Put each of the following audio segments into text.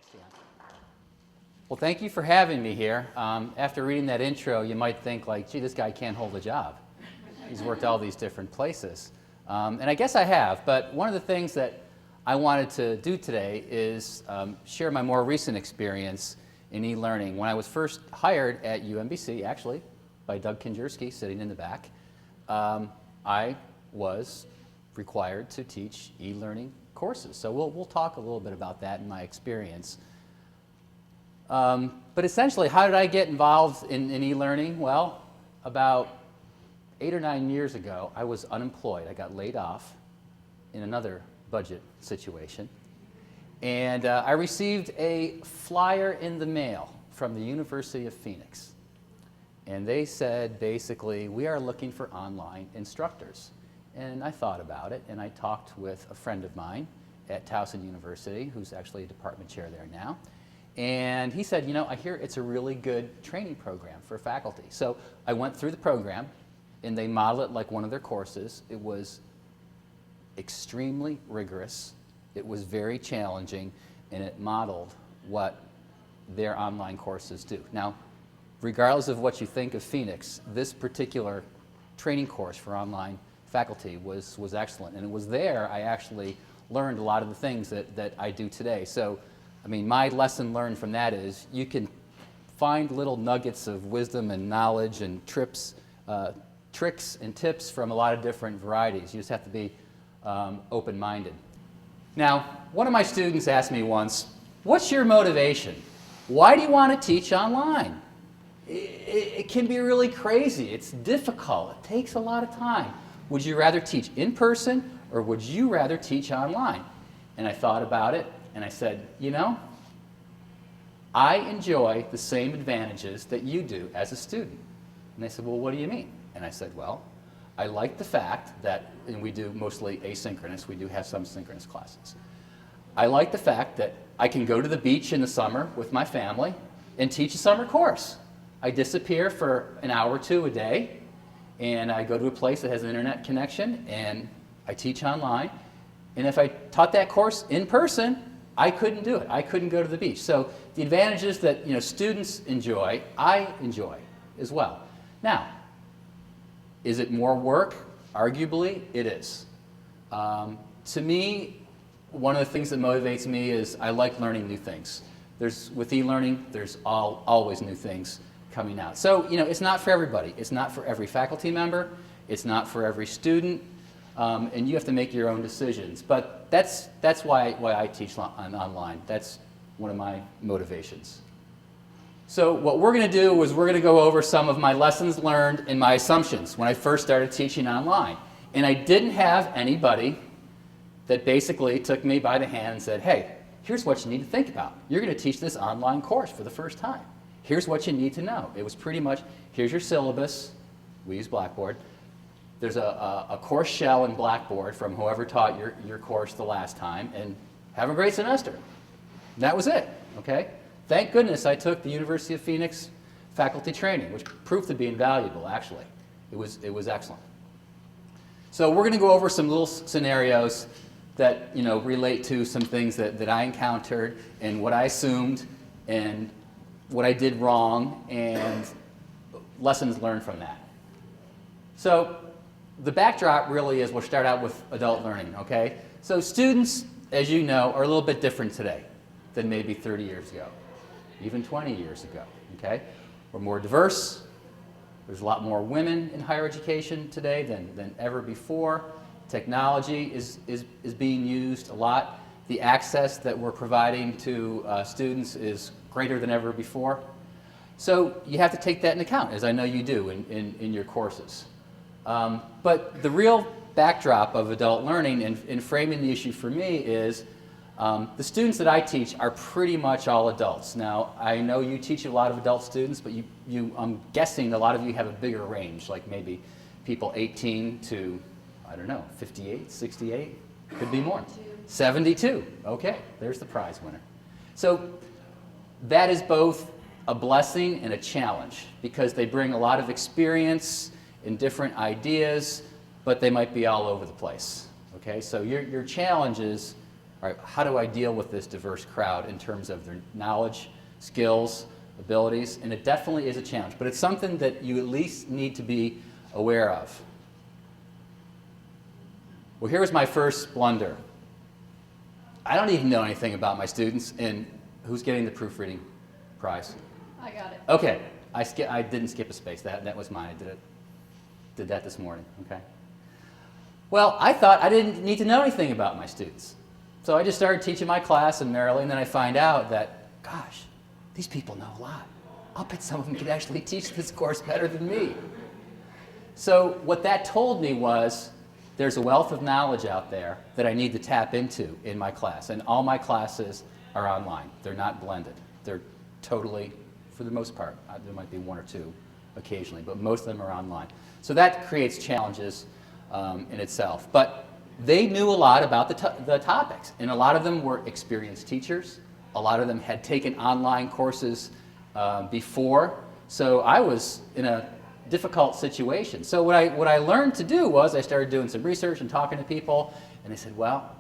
Thanks, Jan. Well, thank you for having me here. After reading that intro, you might think like, gee, this guy can't hold a job. He's worked all these different places. And I guess I have, but one of the things that I wanted to do today is share my more recent experience in e-learning. When I was first hired at UMBC, actually, by Doug Kinjerski, sitting in the back, I was required to teach e-learning courses. So we'll talk a little bit about that in my experience. But essentially, how did I get involved in e-learning? Well, about 8 or 9 years ago, I was unemployed. I got laid off in another budget situation. And I received a flyer in the mail from the University of Phoenix. And they said, basically, we are looking for online instructors. And I thought about it, and I talked with a friend of mine at Towson University, who's actually a department chair there now. And he said, you know, I hear it's a really good training program for faculty. So I went through the program, and they modeled it like one of their courses. It was extremely rigorous. It was very challenging, and it modeled what their online courses do. Now, regardless of what you think of Phoenix, this particular training course for online faculty was excellent. And it was there I actually learned a lot of the things that I do today. So, I mean, my lesson learned from that is you can find little nuggets of wisdom and knowledge and tricks and tips from a lot of different varieties. You just have to be open-minded. Now, one of my students asked me once, what's your motivation? Why do you want to teach online? It can be really crazy. It's difficult. It takes a lot of time. Would you rather teach in person or would you rather teach online? And I thought about it and I said, you know, I enjoy the same advantages that you do as a student. And they said, well, what do you mean? And I said, well, I like the fact that, and we do mostly asynchronous, we do have some synchronous classes. I like the fact that I can go to the beach in the summer with my family and teach a summer course. I disappear for an hour or two a day, and I go to a place that has an internet connection, and I teach online. And if I taught that course in person, I couldn't do it. I couldn't go to the beach. So the advantages that students enjoy, I enjoy as well. Now, is it more work? Arguably, it is. To me, one of the things that motivates me is I like learning new things. With e-learning, there's always new things coming out. So, it's not for everybody. It's not for every faculty member. It's not for every student. And you have to make your own decisions. But that's why I teach online. That's one of my motivations. So what we're going to do is we're going to go over some of my lessons learned and my assumptions when I first started teaching online. And I didn't have anybody that basically took me by the hand and said, hey, here's what you need to think about. You're going to teach this online course for the first time. Here's what you need to know. It was pretty much, here's your syllabus. We use Blackboard. There's a course shell in Blackboard from whoever taught your course the last time, and have a great semester. And that was it, okay? Thank goodness I took the University of Phoenix faculty training, which proved to be invaluable, actually. It was excellent. So we're going to go over some little scenarios that relate to some things that I encountered and what I assumed and what I did wrong and lessons learned from that. So the backdrop really is we'll start out with adult learning, okay? So students, as you know, are a little bit different today than maybe 30 years ago, even 20 years ago, okay? We're more diverse. There's a lot more women in higher education today than ever before. Technology is being used a lot. The access that we're providing to students is greater than ever before. So you have to take that into account, as I know you do in your courses. But the real backdrop of adult learning and framing the issue for me is the students that I teach are pretty much all adults. Now, I know you teach a lot of adult students, but I'm guessing a lot of you have a bigger range, like maybe people 18 to, I don't know, 58, 68, could be more. 72, okay, there's the prize winner. So that is both a blessing and a challenge because they bring a lot of experience and different ideas, but they might be all over the place. Okay, so your challenge is all right, how do I deal with this diverse crowd in terms of their knowledge, skills, abilities? And it definitely is a challenge, but it's something that you at least need to be aware of. Well, here was my first blunder. I don't even know anything about my students, and who's getting the proofreading prize? I got it. Okay, I didn't skip a space. That was mine. I did that this morning. Okay. Well, I thought I didn't need to know anything about my students, so I just started teaching my class in Maryland. And then I find out that, gosh, these people know a lot. I'll bet some of them could actually teach this course better than me. So what that told me was, there's a wealth of knowledge out there that I need to tap into in my class. And all my classes are online. They're not blended. They're totally, for the most part, there might be one or two occasionally, but most of them are online. So that creates challenges in itself. But they knew a lot about the topics. And a lot of them were experienced teachers. A lot of them had taken online courses before. So I was in a difficult situation. So what I learned to do was I started doing some research and talking to people, and I said, well,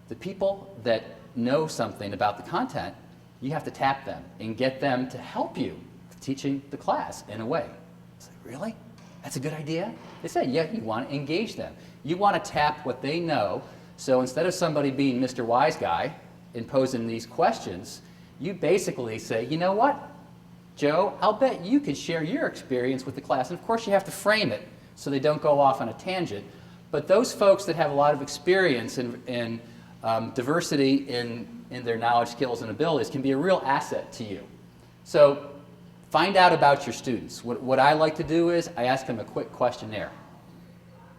the people that know something about the content, you have to tap them and get them to help you teaching the class in a way. I said, really? That's a good idea? They said, yeah, you want to engage them. You want to tap what they know, so instead of somebody being Mr. Wise Guy and posing these questions, you basically say, you know what? Joe, I'll bet you could share your experience with the class. And of course, you have to frame it so they don't go off on a tangent. But those folks that have a lot of experience in diversity in their knowledge, skills, and abilities can be a real asset to you. So find out about your students. What I like to do is I ask them a quick questionnaire.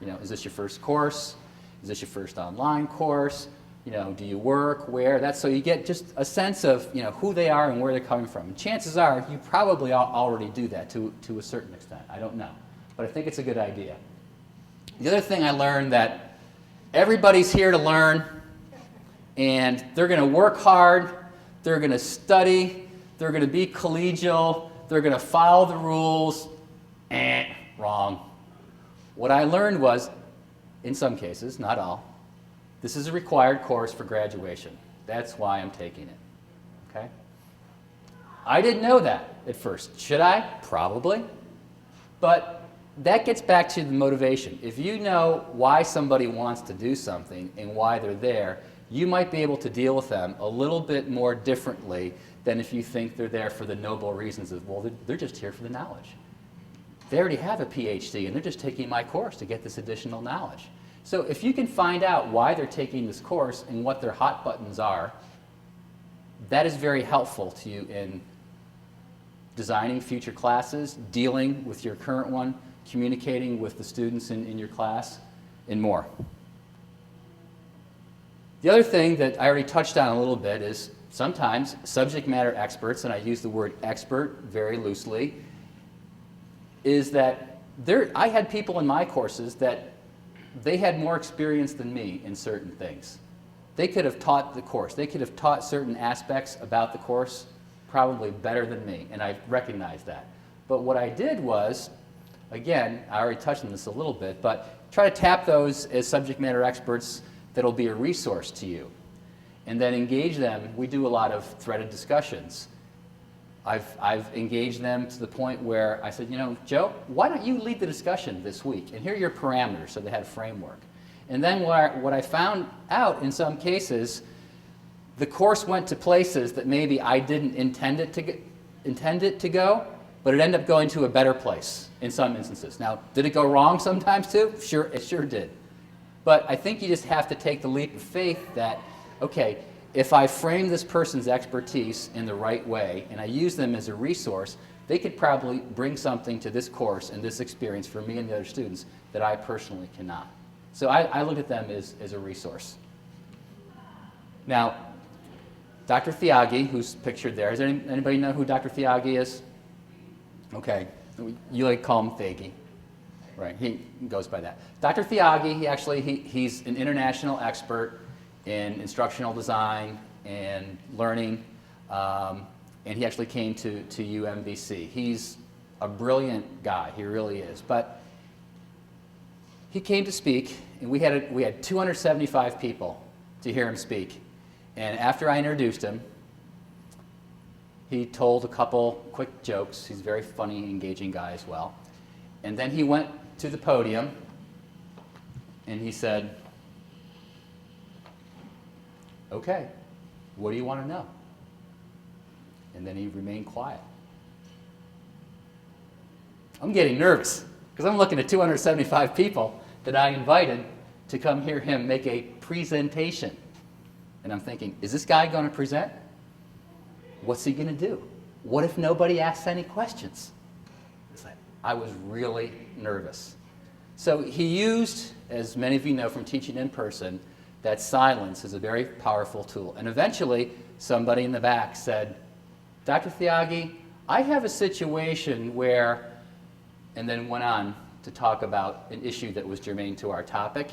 You know, is this your first course? Is this your first online course? You know, do you work? Where? That's so you get just a sense of, you know, who they are and where they're coming from. And chances are you probably already do that to a certain extent. I don't know. But I think it's a good idea. The other thing I learned that everybody's here to learn, and they're going to work hard, they're going to study, they're going to be collegial, they're going to follow the rules. Wrong. What I learned was, in some cases, not all, this is a required course for graduation. That's why I'm taking it. Okay? I didn't know that at first. Should I? Probably. But that gets back to the motivation. If you know why somebody wants to do something and why they're there, you might be able to deal with them a little bit more differently than if you think they're there for the noble reasons of, well, they're just here for the knowledge. They already have a PhD and they're just taking my course to get this additional knowledge. So if you can find out why they're taking this course and what their hot buttons are, that is very helpful to you in designing future classes, dealing with your current one, communicating with the students in your class, and more. The other thing that I already touched on a little bit is sometimes subject matter experts, and I use the word expert very loosely, is that I had people in my courses that they had more experience than me in certain things. They could have taught the course. They could have taught certain aspects about the course probably better than me, and I recognize that. But what I did was, again, I already touched on this a little bit, but try to tap those as subject matter experts that'll be a resource to you. And then engage them. We do a lot of threaded discussions. I've engaged them to the point where I said, you know, Joe, why don't you lead the discussion this week? And here are your parameters, so they had a framework. And then what I found out in some cases, the course went to places that maybe I didn't intend it to go, but it ended up going to a better place in some instances. Now, did it go wrong sometimes too? Sure, it sure did. But I think you just have to take the leap of faith that, okay, if I frame this person's expertise in the right way and I use them as a resource, they could probably bring something to this course and this experience for me and the other students that I personally cannot. So I look at them as a resource. Now, Dr. Thiagi, who's pictured there, does anybody know who Dr. Thiagi is? Okay, you like call him Thiagi. Right, he goes by that. Dr. Thiagi, he's an international expert in instructional design and learning, and he actually came to UMBC. He's a brilliant guy, he really is. But he came to speak, and we had 275 people to hear him speak. And after I introduced him, he told a couple quick jokes. He's a very funny, engaging guy as well. And then he went to the podium and he said, "Okay, what do you want to know?" And then he remained quiet. I'm getting nervous because I'm looking at 275 people that I invited to come hear him make a presentation. And I'm thinking, is this guy going to present? What's he going to do? What if nobody asks any questions? It's like, I was really nervous. So he used, as many of you know from teaching in person, that silence is a very powerful tool. And eventually, somebody in the back said, "Dr. Thiagi, I have a situation where," and then went on to talk about an issue that was germane to our topic.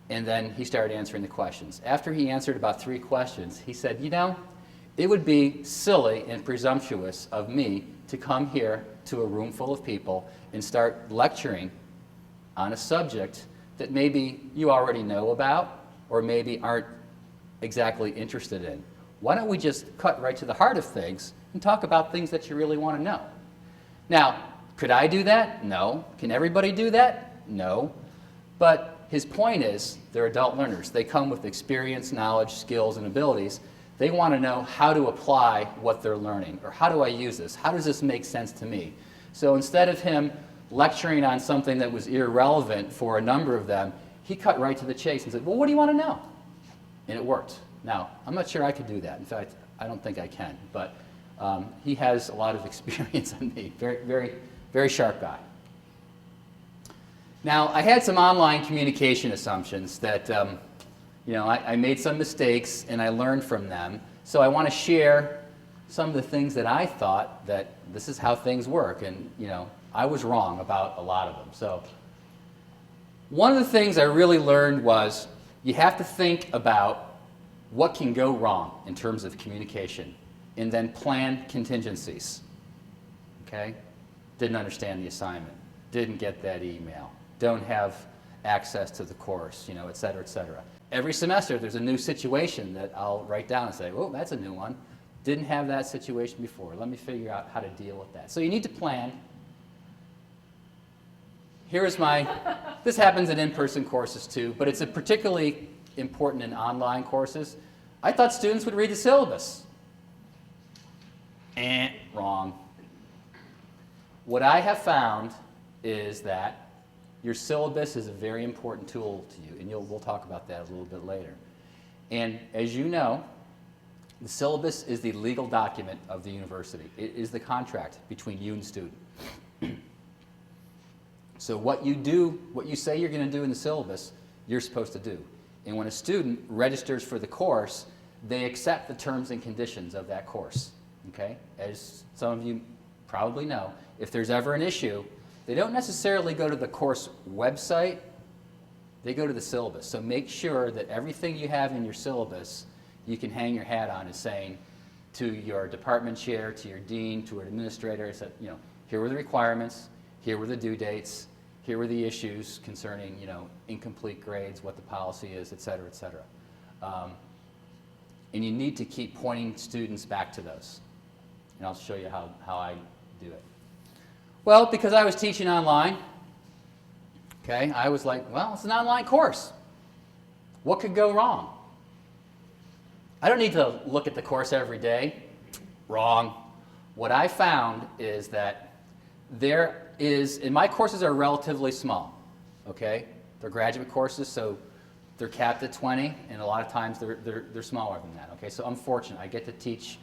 And then he started answering the questions. After he answered about 3 questions, he said, "You know, it would be silly and presumptuous of me to come here to a room full of people and start lecturing on a subject that maybe you already know about or maybe aren't exactly interested in. Why don't we just cut right to the heart of things and talk about things that you really want to know?" Now, could I do that? No. Can everybody do that? No. But his point is, they're adult learners. They come with experience, knowledge, skills, and abilities. They want to know how to apply what they're learning, or how do I use this? How does this make sense to me? So instead of him lecturing on something that was irrelevant for a number of them, he cut right to the chase and said, "Well, what do you want to know?" And it worked. Now, I'm not sure I could do that. In fact, I don't think I can. But he has a lot of experience on me. Very, very, very sharp guy. Now, I had some online communication assumptions that, I made some mistakes and I learned from them. So I want to share some of the things that I thought that this is how things work. And, I was wrong about a lot of them. So one of the things I really learned was you have to think about what can go wrong in terms of communication and then plan contingencies. Okay? Didn't understand the assignment. Didn't get that email. Don't have access to the course, et cetera, et cetera. Every semester there's a new situation that I'll write down and say, "Oh, that's a new one. Didn't have that situation before. Let me figure out how to deal with that." So you need to plan. This happens in in-person courses too, but it's particularly important in online courses. I thought students would read the syllabus. Wrong. What I have found is that your syllabus is a very important tool to you, and we'll talk about that a little bit later. And as you know, the syllabus is the legal document of the university. It is the contract between you and the student. So what you say you're going to do in the syllabus, you're supposed to do. And when a student registers for the course, they accept the terms and conditions of that course. Okay? As some of you probably know, if there's ever an issue, they don't necessarily go to the course website, they go to the syllabus. So make sure that everything you have in your syllabus, you can hang your hat on as saying to your department chair, to your dean, to an administrator, here were the requirements, here were the due dates, here were the issues concerning, incomplete grades, what the policy is, et cetera, et cetera. And you need to keep pointing students back to those. And I'll show you how I do it. Well, because I was teaching online, okay, I was like, well, it's an online course. What could go wrong? I don't need to look at the course every day. Wrong. What I found is that and my courses are relatively small, okay? They're graduate courses, so they're capped at 20, and a lot of times they're smaller than that, okay? So I'm fortunate. I get to teach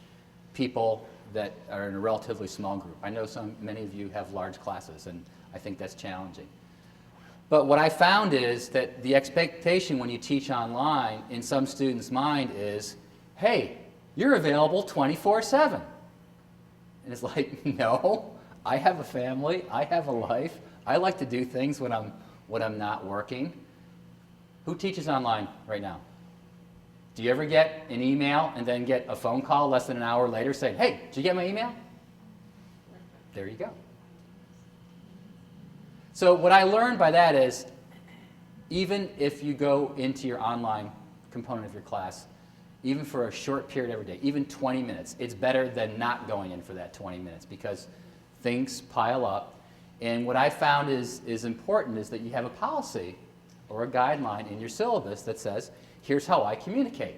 people that are in a relatively small group. I know many of you have large classes, and I think that's challenging. But what I found is that the expectation when you teach online in some students' mind is, hey, you're available 24/7. And it's like, no, I have a family, I have a life, I like to do things when I'm not working. Who teaches online right now? Do you ever get an email and then get a phone call less than an hour later saying, hey, did you get my email? There you go. So what I learned by that is, even if you go into your online component of your class, even for a short period every day, even 20 minutes. It's better than not going in for that 20 minutes because things pile up. And what I found is important is that you have a policy or a guideline in your syllabus that says, here's how I communicate.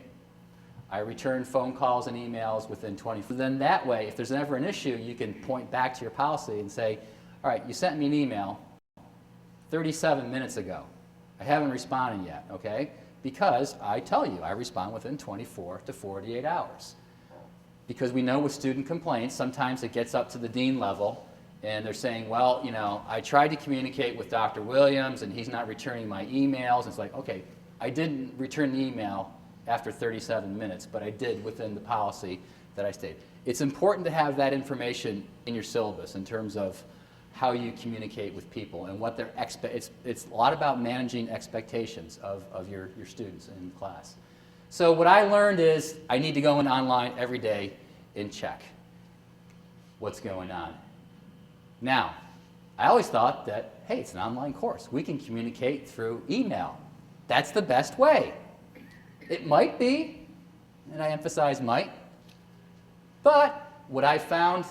I return phone calls and emails within 24. Then that way, if there's ever an issue, you can point back to your policy and say, all right, you sent me an email 37 minutes ago. I haven't responded yet, okay? Because I tell you, I respond within 24 to 48 hours. Because we know with student complaints, sometimes it gets up to the dean level, and they're saying, well, you know, I tried to communicate with Dr. Williams, and he's not returning my emails. It's like, okay, I didn't return the email after 37 minutes, but I did within the policy that I stated. It's important to have that information in your syllabus in terms of how you communicate with people and what their it's a lot about managing expectations of your students in class. So what I learned is I need to go in online every day and check what's going on. Now, I always thought that, hey, it's an online course. We can communicate through email. That's the best way. It might be, and I emphasize might, but what I found,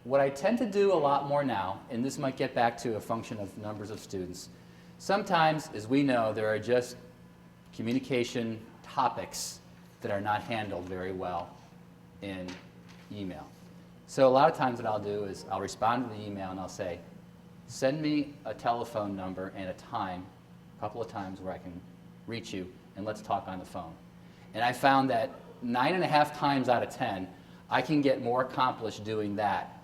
what I tend to do a lot more now, and this might get back to a function of numbers of students, sometimes, as we know, there are just communication topics that are not handled very well in email. So a lot of times what I'll do is I'll respond to the email and I'll say, send me a telephone number and a time, a couple of times where I can reach you, and let's talk on the phone. And I found that 9.5 times out of 10, I can get more accomplished doing that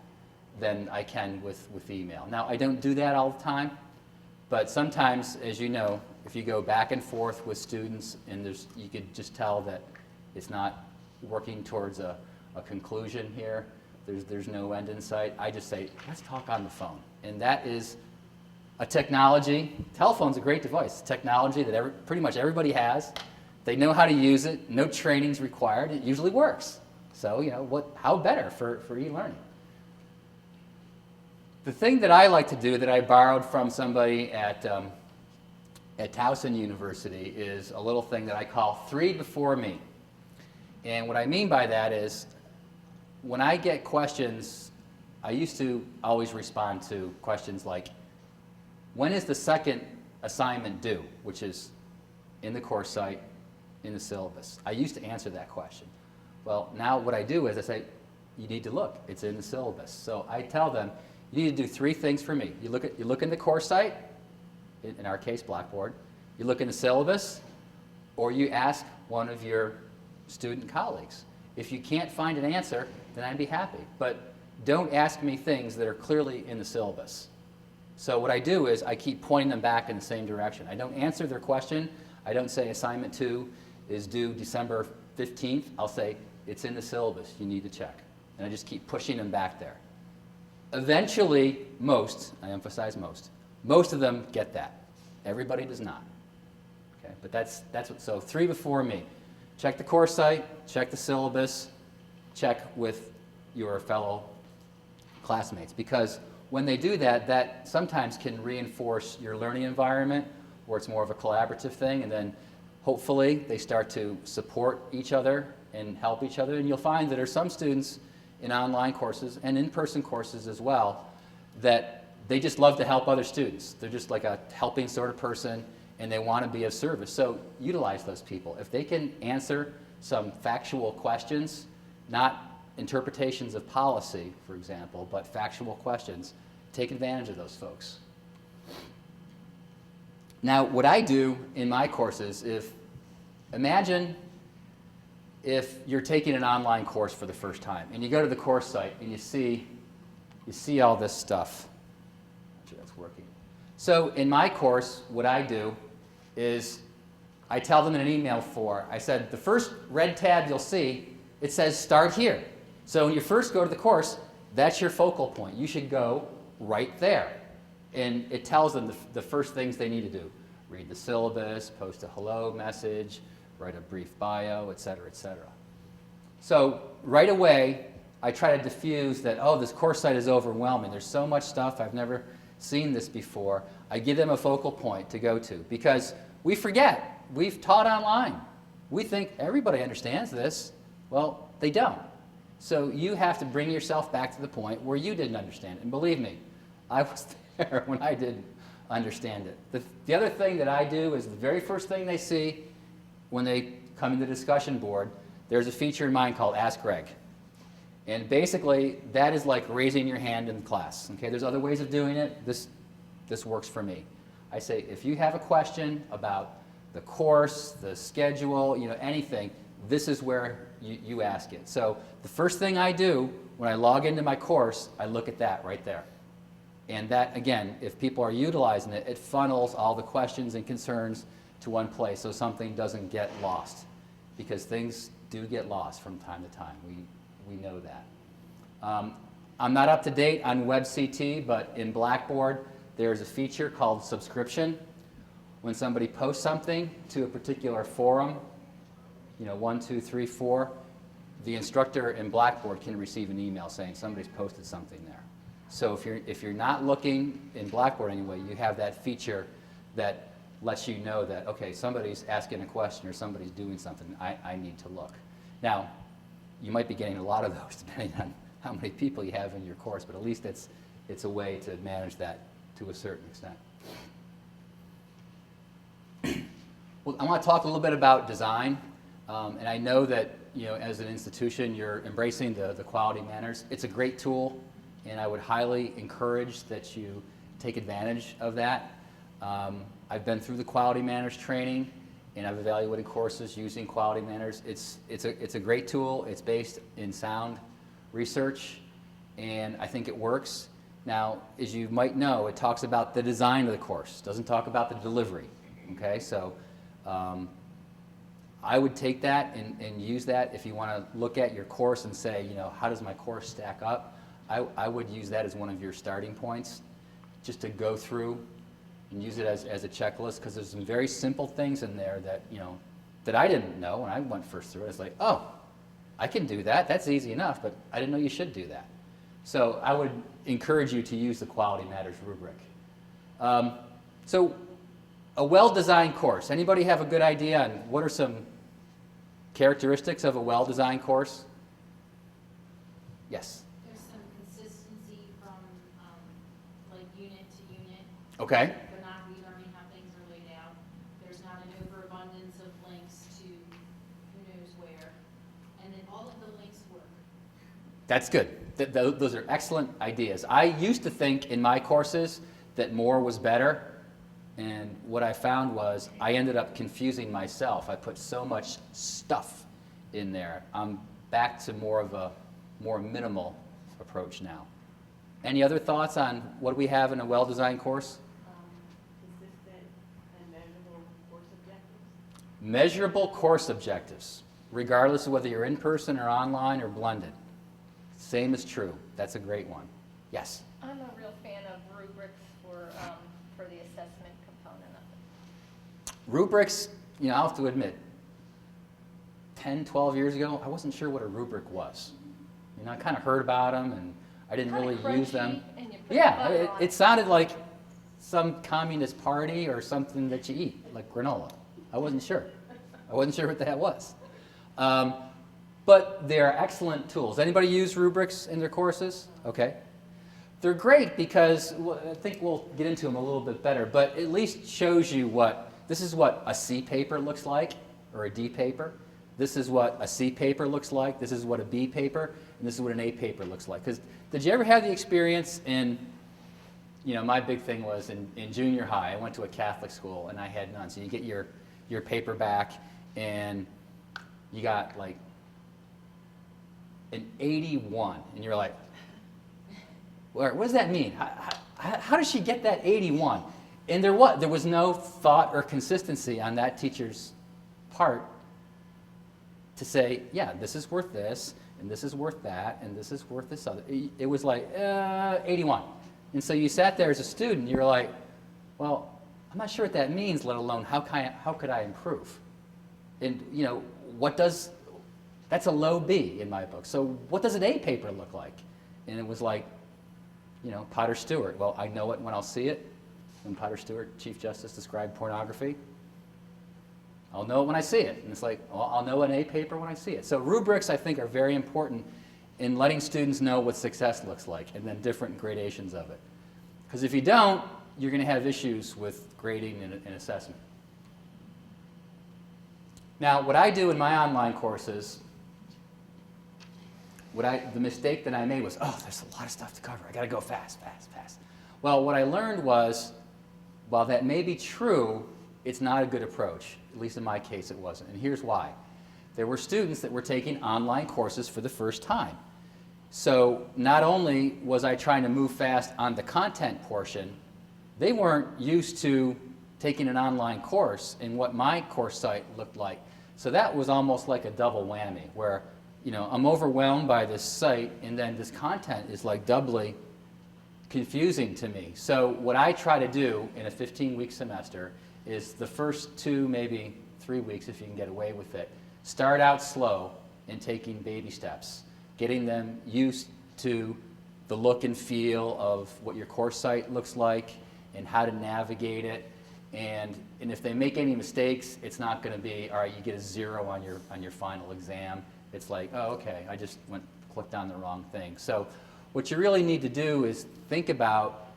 than I can with email. Now, I don't do that all the time, but sometimes, as you know, if you go back and forth with students and you could just tell that it's not working towards a conclusion here, there's no end in sight, I just say, let's talk on the phone. And that is a technology. Telephone's a great device. Technology that pretty much everybody has. They know how to use it. No training's required. It usually works. So, you know, how better for e-learning? The thing that I like to do that I borrowed from somebody at Towson University is a little thing that I call 3 before me. And what I mean by that is when I get questions, I used to always respond to questions like, when is the second assignment due, which is in the course site, in the syllabus? I used to answer that question. Well, now what I do is I say, you need to look. It's in the syllabus. So I tell them, you need to do 3 things for me. You look in the course site, in our case, Blackboard. You look in the syllabus, or you ask one of your student colleagues. If you can't find an answer, then I'd be happy. But don't ask me things that are clearly in the syllabus. So what I do is I keep pointing them back in the same direction. I don't answer their question. I don't say assignment 2 is due December 15th. I'll say it's in the syllabus. You need to check. And I just keep pushing them back there. Eventually, I emphasize most of them get that. Everybody does not. Okay, but that's what, so 3 before me. Check the course site, check the syllabus, check with your fellow classmates. Because when they do that, that sometimes can reinforce your learning environment where it's more of a collaborative thing, and then hopefully they start to support each other and help each other. And you'll find that there are some students in online courses and in-person courses as well that they just love to help other students. They're just like a helping sort of person, and they want to be of service. So utilize those people. If they can answer some factual questions, not interpretations of policy, for example, but factual questions, take advantage of those folks. Now, what I do in my courses, imagine if you're taking an online course for the first time, and you go to the course site, and you see all this stuff. I'm sure that's working. So in my course, what I do is I tell them in an email I said, the first red tab you'll see, it says start here. So when you first go to the course, that's your focal point. You should go right there. And it tells them the first things they need to do. Read the syllabus, post a hello message, write a brief bio, et cetera, et cetera. So right away, I try to diffuse that, oh, this course site is overwhelming. There's so much stuff. I've never seen this before. I give them a focal point to go to because we forget. We've taught online. we think everybody understands this. Well, they don't. So you have to bring yourself back to the point where you didn't understand it. And believe me, I was there when I didn't understand it. The other thing that I do is the very first thing they see when they come in the discussion board, there's a feature in mine called Ask Greg. And basically, that is like raising your hand in class. Okay, there's other ways of doing it. This works for me. I say, if you have a question about the course, the schedule, anything, this is where you ask it. So the first thing I do when I log into my course, I look at that right there. And that, again, if people are utilizing it, it funnels all the questions and concerns to one place so something doesn't get lost. Because things do get lost from time to time. We know that. I'm not up to date on WebCT, but in Blackboard, there's a feature called subscription. When somebody posts something to a particular forum, 1, 2, 3, 4, the instructor in Blackboard can receive an email saying somebody's posted something there. So if you're not looking in Blackboard anyway, you have that feature that lets you know that, okay, somebody's asking a question or somebody's doing something, I need to look. Now, you might be getting a lot of those depending on how many people you have in your course, but at least it's a way to manage that to a certain extent. Well, I want to talk a little bit about design, and I know that as an institution you're embracing the quality manners. It's a great tool, and I would highly encourage that you take advantage of that. I've been through the quality manners training, and I've evaluated courses using quality manners. It's a great tool. It's based in sound research, and I think it works. Now, as you might know, it talks about the design of the course. It doesn't talk about the delivery. Okay, so I would take that and use that if you want to look at your course and say, how does my course stack up? I would use that as one of your starting points, just to go through and use it as a checklist, because there's some very simple things in there that that I didn't know when I went first through it. It's like, oh, I can do that. That's easy enough, but I didn't know you should do that. So I would encourage you to use the Quality Matters rubric. So a well-designed course. Anybody have a good idea on what are some characteristics of a well-designed course? Yes? There's some consistency from like unit to unit. Okay. They're not relearning how things are laid out. There's not an overabundance of links to who knows where. And then all of the links work. That's good. Those are excellent ideas. I used to think in my courses that more was better. And what I found was I ended up confusing myself. I put so much stuff in there. I'm back to more of a more minimal approach now. Any other thoughts on what we have in a well-designed course? Consistent and measurable course objectives. Measurable course objectives, regardless of whether you're in person or online or blended. Same is true. That's a great one. Yes? I'm a real fan of rubrics for the assessment component of it. Rubrics, I'll have to admit, 10, 12 years ago, I wasn't sure what a rubric was. I kind of heard about them, and I didn't really use them. Yeah, it sounded like some communist party or something that you eat, like granola. I wasn't sure. I wasn't sure what that was. But they're excellent tools. Anybody use rubrics in their courses? Okay. They're great because I think we'll get into them a little bit better, but at least shows you this is what a C paper looks like, or a D paper. This is what a C paper looks like. This is what a B paper, and this is what an A paper looks like. Because did you ever have the experience in, my big thing was in junior high, I went to a Catholic school and I had none. So you get your paper back and you got like an 81, and you're like, what does that mean? How does she get that 81? And there was no thought or consistency on that teacher's part to say, yeah, this is worth this, and this is worth that, and this is worth this other. It was like, 81. And so you sat there as a student, you're like, well, I'm not sure what that means, let alone how could I improve? And, that's a low B in my book. So what does an A paper look like? And it was like, Potter Stewart. Well, I know it when I'll see it. When Potter Stewart, Chief Justice, described pornography, I'll know it when I see it. And it's like, well, I'll know an A paper when I see it. So rubrics, I think, are very important in letting students know what success looks like and then different gradations of it. Because if you don't, you're going to have issues with grading and assessment. Now, what I do in my online courses, the mistake that I made was, oh, there's a lot of stuff to cover. I got to go fast, fast, fast. Well, what I learned was, while that may be true, it's not a good approach. At least in my case, it wasn't. And here's why. There were students that were taking online courses for the first time. So not only was I trying to move fast on the content portion, they weren't used to taking an online course and what my course site looked like. So that was almost like a double whammy, where I'm overwhelmed by this site, and then this content is like doubly confusing to me. So what I try to do in a 15-week semester is the first 2, maybe 3 weeks, if you can get away with it, start out slow and taking baby steps, getting them used to the look and feel of what your course site looks like and how to navigate it. And if they make any mistakes, it's not going to be, all right, you get a 0 on your final exam. It's like, oh, okay, I just clicked on the wrong thing. So what you really need to do is think about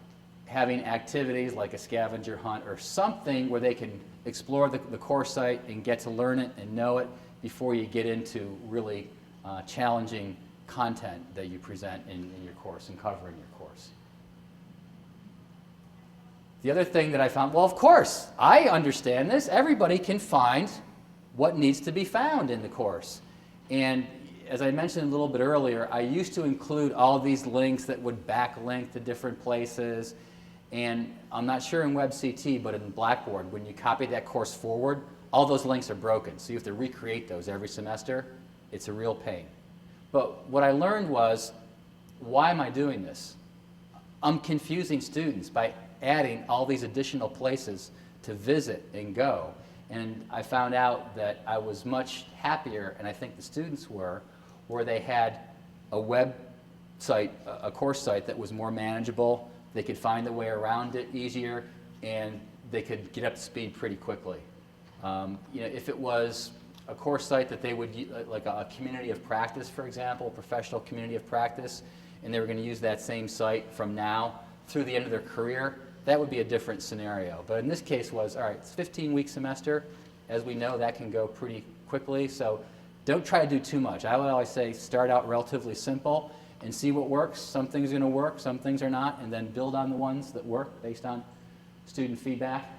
having activities like a scavenger hunt or something where they can explore the course site and get to learn it and know it before you get into really challenging content that you present in your course and cover in your course. The other thing that I found, well, of course, I understand this. Everybody can find what needs to be found in the course. And as I mentioned a little bit earlier, I used to include all these links that would backlink to different places. And I'm not sure in WebCT, but in Blackboard, when you copy that course forward, all those links are broken. So you have to recreate those every semester. It's a real pain. But what I learned was, why am I doing this? I'm confusing students by adding all these additional places to visit and go. And I found out that I was much happier, and I think the students were, where they had a web site, a course site that was more manageable. They could find the way around it easier, and they could get up to speed pretty quickly. If it was a course site that they would, like a community of practice, for example, a professional community of practice, and they were going to use that same site from now through the end of their career, that would be a different scenario. But in this case was, all right, it's a 15-week semester. As we know, that can go pretty quickly, so don't try to do too much. I would always say start out relatively simple and see what works. Some things are going to work, some things are not, and then build on the ones that work based on student feedback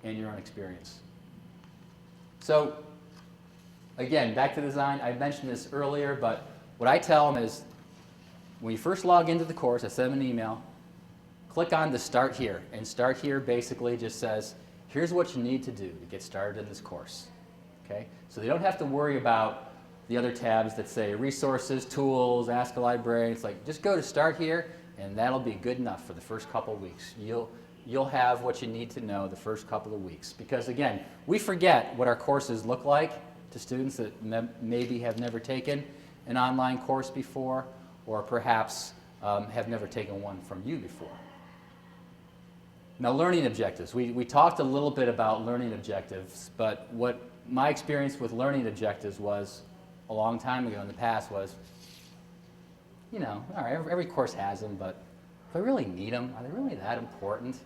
and your own experience. So again, back to design. I mentioned this earlier, but what I tell them is when you first log into the course, I send them an email, click on the Start Here. And Start Here basically just says, here's what you need to do to get started in this course. Okay? So they don't have to worry about the other tabs that say resources, tools, ask a librarian. It's like, just go to Start Here, and that'll be good enough for the first couple of weeks. You'll have what you need to know the first couple of weeks. Because again, we forget what our courses look like to students that maybe have never taken an online course before, or perhaps have never taken one from you before. Now, learning objectives. We talked a little bit about learning objectives, but what my experience with learning objectives was a long time ago in the past was, all right, every course has them, but do I really need them? Are they really that important?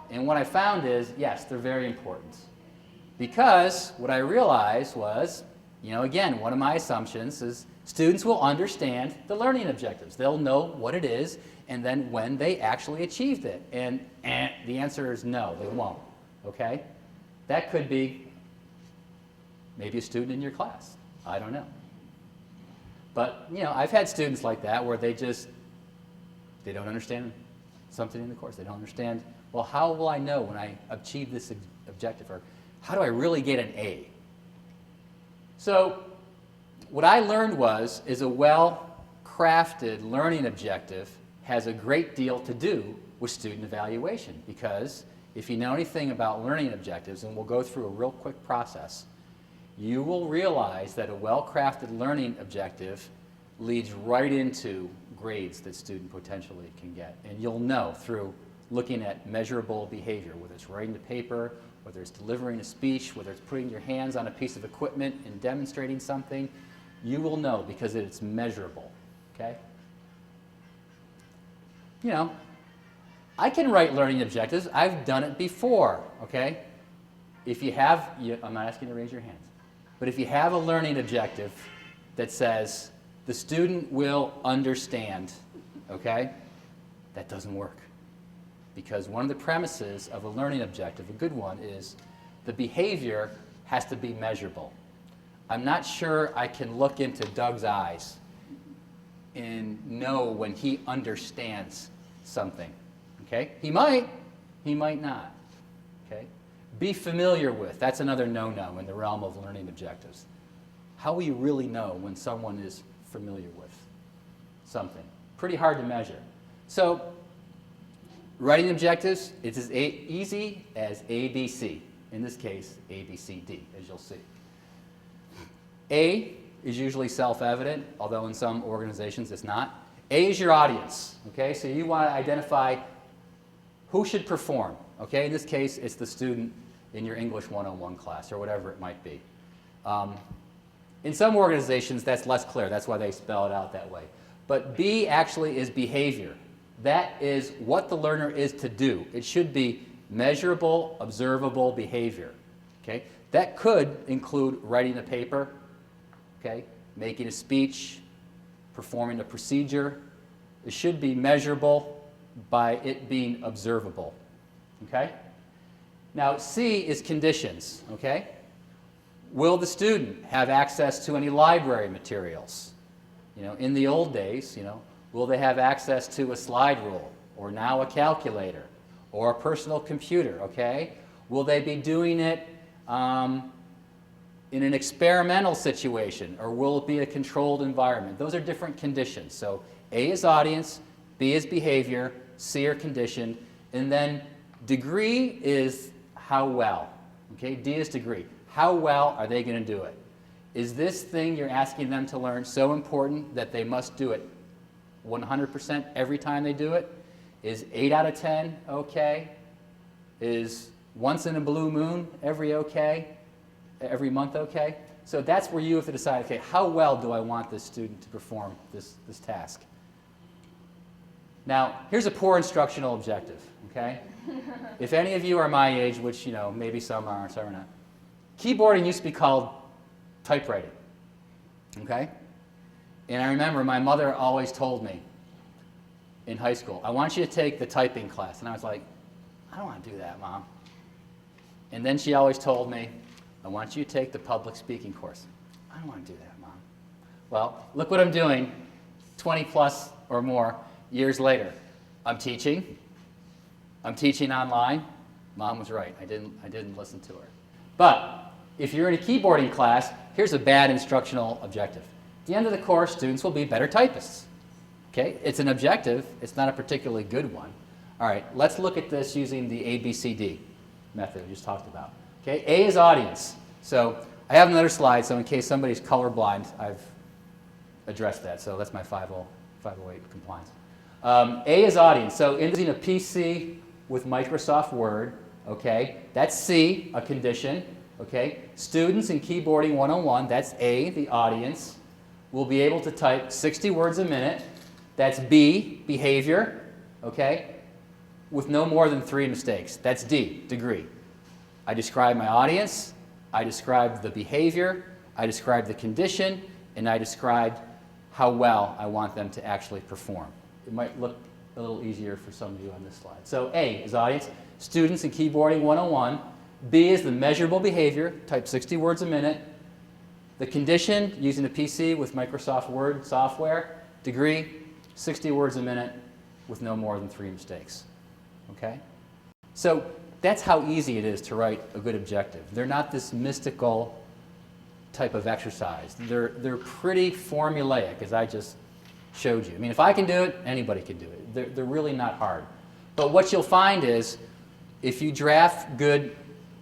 And what I found is, yes, they're very important. Because what I realized was, again, one of my assumptions is students will understand the learning objectives. They'll know what it is, and then when they actually achieved it. And the answer is no, they won't. Okay? That could be maybe a student in your class. I don't know. But, I've had students like that where they don't understand something in the course. They don't understand, well, how will I know when I achieve this objective? Or how do I really get an A? So what I learned is a well-crafted learning objective has a great deal to do with student evaluation, because if you know anything about learning objectives, and we'll go through a real quick process, you will realize that a well-crafted learning objective leads right into grades that student potentially can get. And you'll know through looking at measurable behavior, whether it's writing to paper whether it's delivering a speech, whether it's putting your hands on a piece of equipment and demonstrating something, you will know because it's measurable, okay? You know, I can write learning objectives. I've done it before, okay? If you have, I'm not asking you to raise your hands, but if you have a learning objective that says the student will understand, okay, that doesn't work. Because one of the premises of a learning objective, a good one, is the behavior has to be measurable. I'm not sure I can look into Doug's eyes and know when he understands something. Okay? He might not. Okay? Be familiar with, that's another no-no in the realm of learning objectives. How will you really know when someone is familiar with something? Pretty hard to measure. So, writing objectives, it's as easy as ABC. In this case, A, B, C, D, as you'll see. A is usually self-evident, although in some organizations it's not. A is your audience, okay? So you want to identify who should perform, okay? In this case, it's the student in your English 101 class or whatever it might be. In some organizations, that's less clear. That's why they spell it out that way. But B actually is behavior. That is what the learner is to do. It should be measurable, observable behavior. Okay? That could include writing a paper, okay? Making a speech, performing a procedure. It should be measurable by it being observable. Okay? Now, C is conditions. Okay? Will the student have access to any library materials? You know, in the old days, you know, will they have access to a slide rule, or now a calculator, or a personal computer, okay? Will they be doing it in an experimental situation, or will it be a controlled environment? Those are different conditions. So A is audience, B is behavior, C are condition, and then degree is how well, okay? D is degree. How well are they going to do it? Is this thing you're asking them to learn so important that they must do it 100% every time they do it? Is 8 out of 10 okay? Is once in a blue moon every month okay? So that's where you have to decide, okay, how well do I want this student to perform this task? Now, here's a poor instructional objective, okay? If any of you are my age, which, you know, maybe some are, some are not, keyboarding used to be called typewriting, okay? And I remember my mother always told me in high school, I want you to take the typing class. And I was like, I don't want to do that, Mom. And then she always told me, I want you to take the public speaking course. I don't want to do that, Mom. Well, look what I'm doing 20 plus or more years later. I'm teaching online. Mom was right. I didn't listen to her. But if you're in a keyboarding class, here's a bad instructional objective. At the end of the course, students will be better typists. Okay? It's an objective. It's not a particularly good one. All right, let's look at this using the ABCD method we just talked about. Okay? A is audience. So I have another slide, so in case somebody's colorblind, I've addressed that. So that's my 508 compliance. A is audience. So using a PC with Microsoft Word, okay? That's C, a condition. Okay? Students in Keyboarding 101, that's A, the audience, will be able to type 60 words a minute. That's B, behavior, okay, with no more than 3 mistakes. That's D, degree. I describe my audience, I described the behavior, I described the condition, and I described how well I want them to actually perform. It might look a little easier for some of you on this slide. So A is audience, students in Keyboarding 101. B is the measurable behavior, type 60 words a minute. The condition, using a PC with Microsoft Word software. Degree, 60 words a minute with no more than 3 mistakes. Okay? So that's how easy it is to write a good objective. They're not this mystical type of exercise. They're pretty formulaic, as I just showed you. I mean, if I can do it, anybody can do it. They're really not hard. But what you'll find is, if you draft good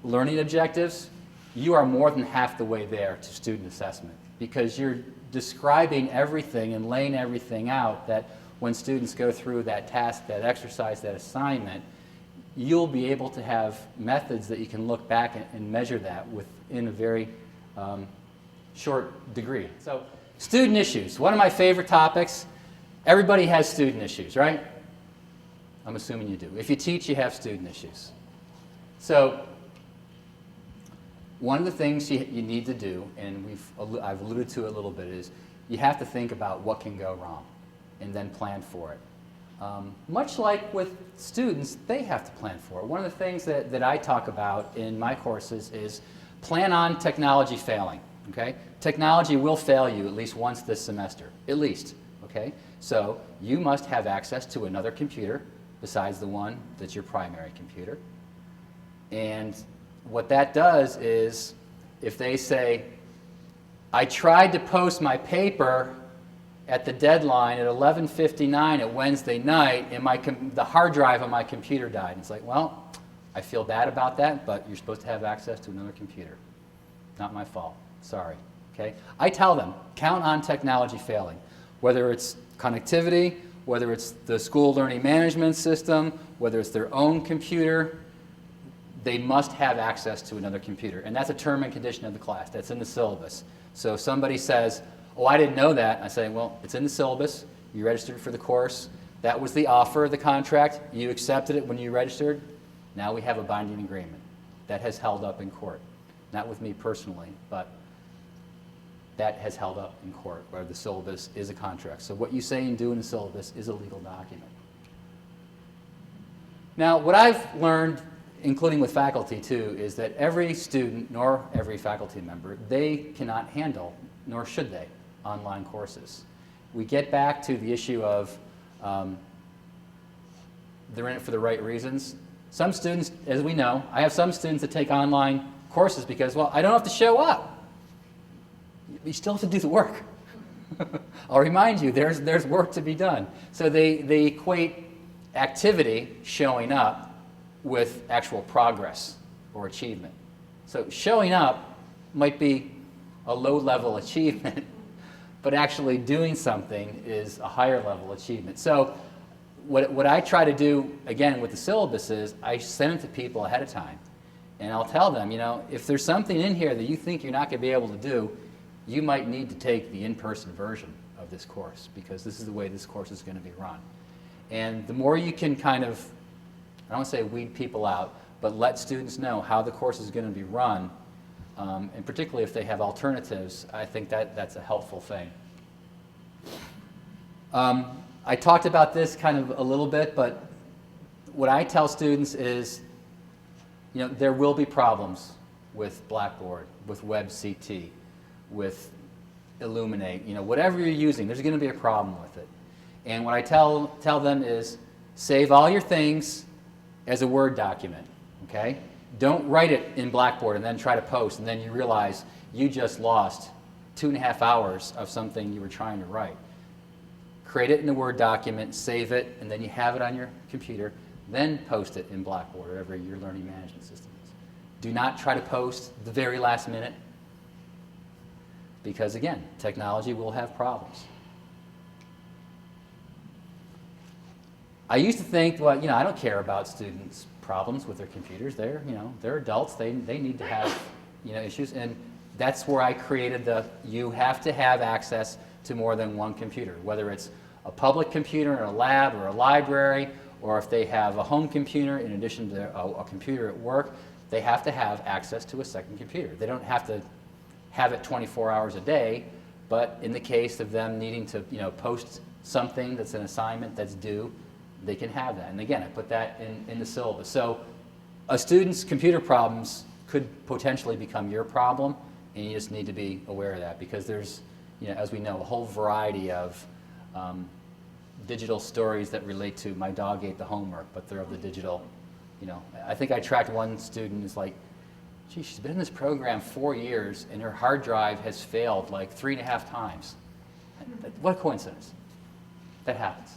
learning objectives, you are more than half the way there to student assessment, because you're describing everything and laying everything out that when students go through that task, that exercise, that assignment, you'll be able to have methods that you can look back and measure that within a very short degree. So student issues, one of my favorite topics. Everybody has student issues, right? I'm assuming you do. If you teach, you have student issues. So one of the things you need to do, and I've alluded to it a little bit, is you have to think about what can go wrong and then plan for it. Much like with students, they have to plan for it. One of the things that I talk about in my courses is plan on technology failing. Okay? Technology will fail you at least once this semester, at least. Okay? So you must have access to another computer besides the one that's your primary computer. And what that does is, if they say, I tried to post my paper at the deadline at 11:59 at Wednesday night, and the hard drive on my computer died. And it's like, well, I feel bad about that, but you're supposed to have access to another computer. Not my fault. Sorry. Okay? I tell them, count on technology failing. Whether it's connectivity, whether it's the school learning management system, whether it's their own computer, they must have access to another computer. And that's a term and condition of the class. That's in the syllabus. So if somebody says, oh, I didn't know that, I say, well, it's in the syllabus. You registered for the course. That was the offer of the contract. You accepted it when you registered. Now we have a binding agreement. That has held up in court. Not with me personally, but that has held up in court, where the syllabus is a contract. So what you say and do in the syllabus is a legal document. Now, what I've learned, including with faculty too, is that every student, nor every faculty member, they cannot handle, nor should they, online courses. We get back to the issue of they're in it for the right reasons. Some students, as we know, I have some students that take online courses because, well, I don't have to show up. You still have to do the work. I'll remind you, there's work to be done. So they equate activity, showing up, with actual progress or achievement. So showing up might be a low-level achievement, but actually doing something is a higher-level achievement. So what I try to do, again, with the syllabus is I send it to people ahead of time. And I'll tell them, you know, if there's something in here that you think you're not going to be able to do, you might need to take the in-person version of this course, because this is the way this course is going to be run. And the more you can kind of, I don't want to say weed people out, but let students know how the course is going to be run, and particularly if they have alternatives, I think that's a helpful thing. I talked about this kind of a little bit, but what I tell students is, you know, there will be problems with Blackboard, with WebCT, with Illuminate, you know, whatever you're using, there's going to be a problem with it. And what I tell them is, save all your things as a Word document, okay? Don't write it in Blackboard and then try to post, and then you realize you just lost 2.5 hours of something you were trying to write. Create it in a Word document, save it, and then you have it on your computer, then post it in Blackboard or whatever your learning management system is. Do not try to post the very last minute, because again, technology will have problems. I used to think, well, you know, I don't care about students' problems with their computers. They're adults. They need to have, you know, issues. And that's where I created you have to have access to more than one computer, whether it's a public computer in a lab or a library, or if they have a home computer in addition to a computer at work, they have to have access to a second computer. They don't have to have it 24 hours a day, but in the case of them needing to, you know, post something that's an assignment that's due, they can have that. And again, I put that in the syllabus. So a student's computer problems could potentially become your problem, and you just need to be aware of that, because there's, you know, as we know, a whole variety of digital stories that relate to my dog ate the homework, but they're of the digital, you know. I think I tracked one student who's like, gee, she's been in this program 4 years, and her hard drive has failed like 3.5 times. What a coincidence. That happens.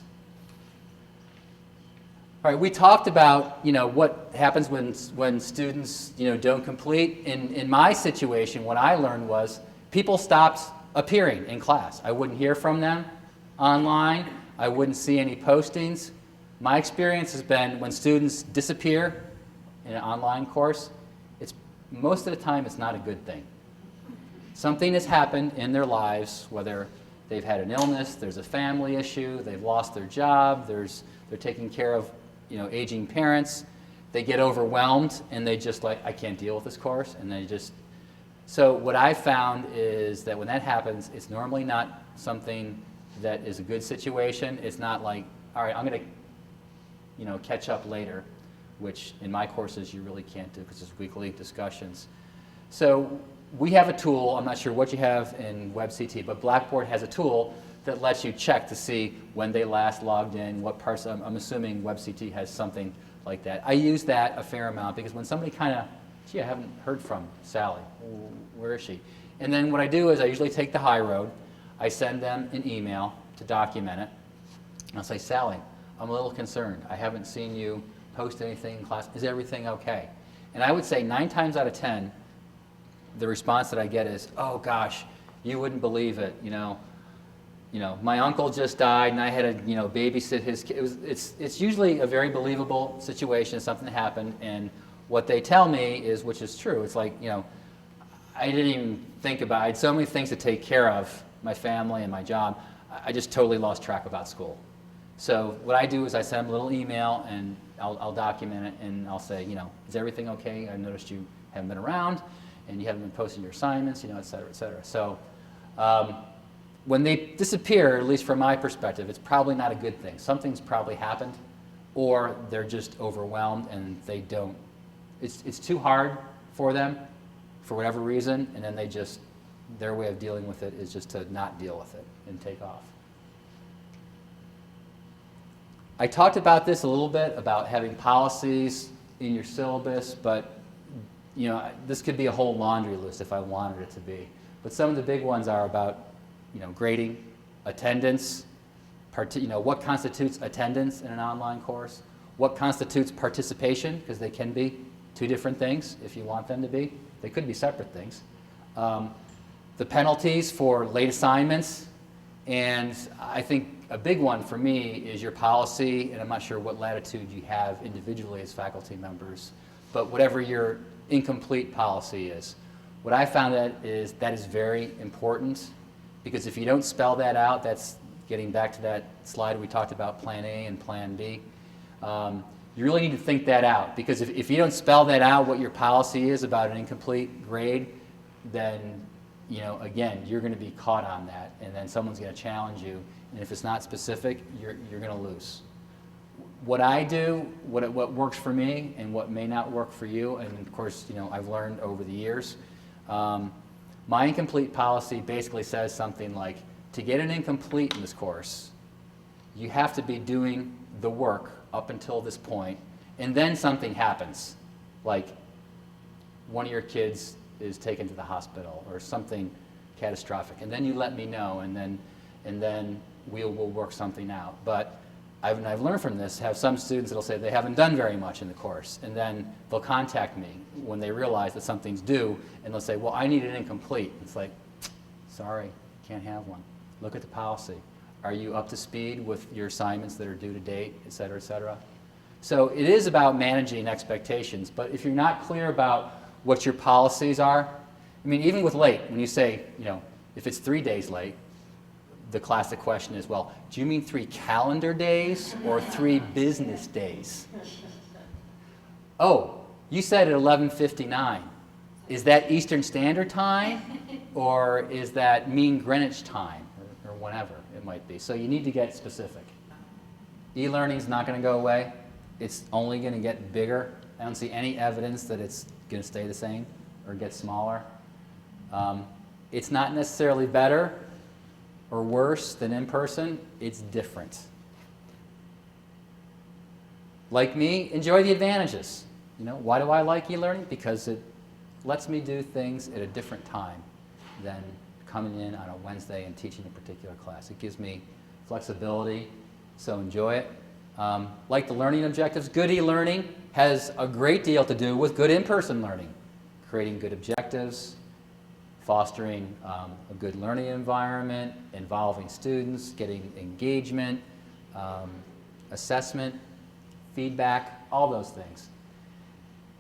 All right, we talked about, you know, what happens when students, you know, don't complete. In my situation, what I learned was people stopped appearing in class. I wouldn't hear from them online. I wouldn't see any postings. My experience has been when students disappear in an online course, most of the time it's not a good thing. Something has happened in their lives, whether they've had an illness, there's a family issue, they've lost their job, they're taking care of aging parents. They get overwhelmed and they just I can't deal with this course, and they just. So what I found is that when that happens, it's normally not something that is a good situation. It's not like, all right, I'm going to catch up later, which in my courses you really can't do because it's weekly discussions. So we have a tool, I'm not sure what you have in WebCT, but Blackboard has a tool that lets you check to see when they last logged in, what parts. I'm assuming WebCT has something like that. I use that a fair amount because when somebody kind of, gee, I haven't heard from Sally, where is she? And then what I do is I usually take the high road. I send them an email to document it. And I'll say, Sally, I'm a little concerned. I haven't seen you post anything in class. Is everything okay? And I would say 9 times out of 10, the response that I get is, oh gosh, you wouldn't believe it. My uncle just died and I had to babysit his kid. It's usually a very believable situation, something that happened, and what they tell me is, which is true, it's like, I didn't even think about, I had so many things to take care of, my family and my job, I just totally lost track about school. So what I do is I send them a little email and I'll document it and I'll say, is everything okay? I noticed you haven't been around and you haven't been posting your assignments, et cetera, et cetera. So when they disappear, at least from my perspective, it's probably not a good thing. Something's probably happened, or they're just overwhelmed and they don't, it's too hard for them for whatever reason, and then their way of dealing with it is just to not deal with it and take off. I talked about this a little bit, about having policies in your syllabus, but this could be a whole laundry list if I wanted it to be. But some of the big ones are about grading, attendance, what constitutes attendance in an online course, what constitutes participation, because they can be 2 different things if you want them to be. They could be separate things. The penalties for late assignments, and I think a big one for me is your policy, and I'm not sure what latitude you have individually as faculty members, but whatever your incomplete policy is. What I found that is very important, because if you don't spell that out, that's getting back to that slide we talked about, Plan A and Plan B. You really need to think that out, because if you don't spell that out, what your policy is about an incomplete grade, then again, you're going to be caught on that, and then someone's going to challenge you, and if it's not specific, you're going to lose. What I do, what works for me, and what may not work for you, and of course, I've learned over the years, my incomplete policy basically says something like, to get an incomplete in this course, you have to be doing the work up until this point, and then something happens, like one of your kids is taken to the hospital or something catastrophic, and then you let me know, and then we'll work something out. But I've learned from this, have some students that'll say they haven't done very much in the course, and then they'll contact me when they realize that something's due, and they'll say, well, I need an incomplete. It's like, sorry, can't have one. Look at the policy. Are you up to speed with your assignments that are due to date, et cetera, et cetera? So it is about managing expectations, but if you're not clear about what your policies are, I mean, even with late, when you say, if it's 3 days late, the classic question is, well, do you mean 3 calendar days or 3 business days? Oh, you said at 11:59. Is that Eastern Standard Time, or is that mean Greenwich time, or whatever it might be? So you need to get specific. E-learning is not going to go away. It's only going to get bigger. I don't see any evidence that it's going to stay the same or get smaller. It's not necessarily better or worse than in person. It's different. Like me, enjoy the advantages. Why do I like e-learning? Because it lets me do things at a different time than coming in on a Wednesday and teaching a particular class. It gives me flexibility, so enjoy it. Like the learning objectives, good e-learning has a great deal to do with good in-person learning. Creating good objectives, fostering a good learning environment, involving students, getting engagement, assessment, feedback, all those things.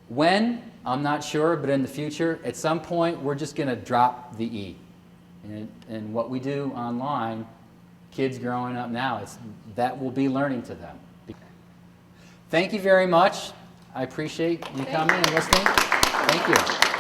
When, I'm not sure, but in the future, at some point, we're just going to drop the E. And what we do online, kids growing up now, that will be learning to them. Thank you very much. I appreciate you coming and listening. Thank you.